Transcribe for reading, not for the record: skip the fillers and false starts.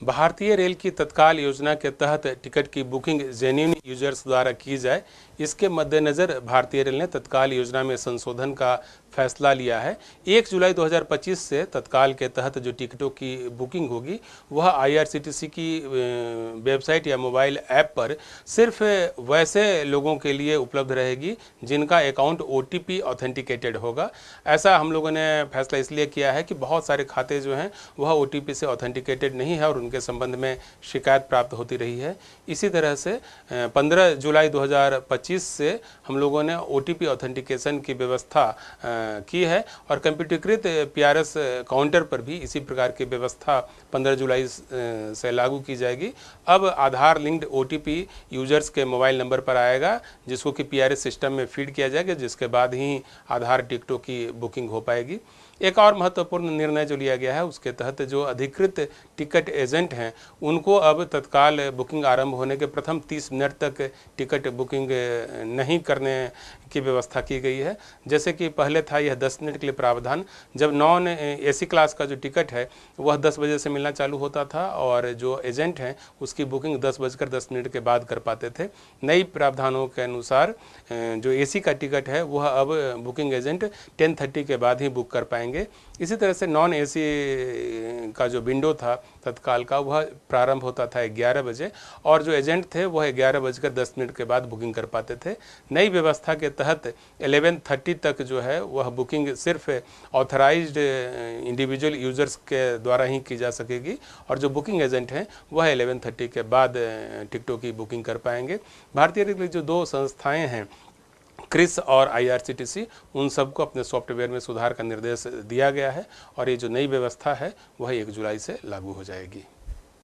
भारतीय रेल की तत्काल योजना के तहत टिकट की बुकिंग जेन्युइन यूजर्स द्वारा की जाए, इसके मद्देनज़र भारतीय रेल ने तत्काल योजना में संशोधन का फैसला लिया है। 1 जुलाई 2025 से तत्काल के तहत जो टिकटों की बुकिंग होगी वह आईआरसीटीसी की वेबसाइट या मोबाइल ऐप पर सिर्फ वैसे लोगों के लिए उपलब्ध रहेगी जिनका अकाउंट ओटीपी ऑथेंटिकेटेड होगा। ऐसा हम लोगों ने फैसला इसलिए किया है कि बहुत सारे खाते जो हैं वह ओटीपी से ऑथेंटिकेटेड नहीं है और उनके संबंध में शिकायत प्राप्त होती रही है। इसी तरह से 15 जुलाई 2025 से हम लोगों ने ओटीपी ऑथेंटिकेशन की व्यवस्था की है और कंप्यूटरीकृत पीआरएस काउंटर पर भी इसी प्रकार की व्यवस्था 15 जुलाई से लागू की जाएगी। अब आधार लिंक्ड ओटीपी यूजर्स के मोबाइल नंबर पर आएगा जिसको कि पीआरएस सिस्टम में फीड किया जाएगा, जिसके बाद ही आधार टिकटों की बुकिंग हो पाएगी। एक और महत्वपूर्ण निर्णय जो लिया गया है उसके तहत जो अधिकृत टिकट एजेंट हैं उनको अब तत्काल बुकिंग आरंभ होने के प्रथम 30 मिनट तक टिकट बुकिंग नहीं करने की व्यवस्था की गई है। जैसे कि पहले था यह 10 मिनट के लिए प्रावधान, जब नॉन एसी क्लास का जो टिकट है वह 10 बजे से मिलना चालू होता था और जो एजेंट हैं उसकी बुकिंग 10:10 के बाद कर पाते थे। नई प्रावधानों के अनुसार जो एसी का टिकट है वह अब बुकिंग एजेंट 10:30 के बाद ही बुक कर पाएंगे। इसी तरह से नॉन एसी का जो विंडो था तत्काल का वह प्रारंभ होता था 11 बजे और जो एजेंट थे वह 11:10 के बाद बुकिंग कर पाते थे। नई व्यवस्था के तहत 11:30 तक जो है वह बुकिंग सिर्फ ऑथराइज्ड इंडिविजुअल यूजर्स के द्वारा ही की जा सकेगी और जो बुकिंग एजेंट हैं वह 11:30 के बाद टिकटों की बुकिंग कर पाएंगे। भारतीय रेल की जो दो संस्थाएं हैं क्रिस और आईआरसीटीसी, उन सबको अपने सॉफ्टवेयर में सुधार का निर्देश दिया गया है और ये जो नई व्यवस्था है वह 1 जुलाई से लागू हो जाएगी।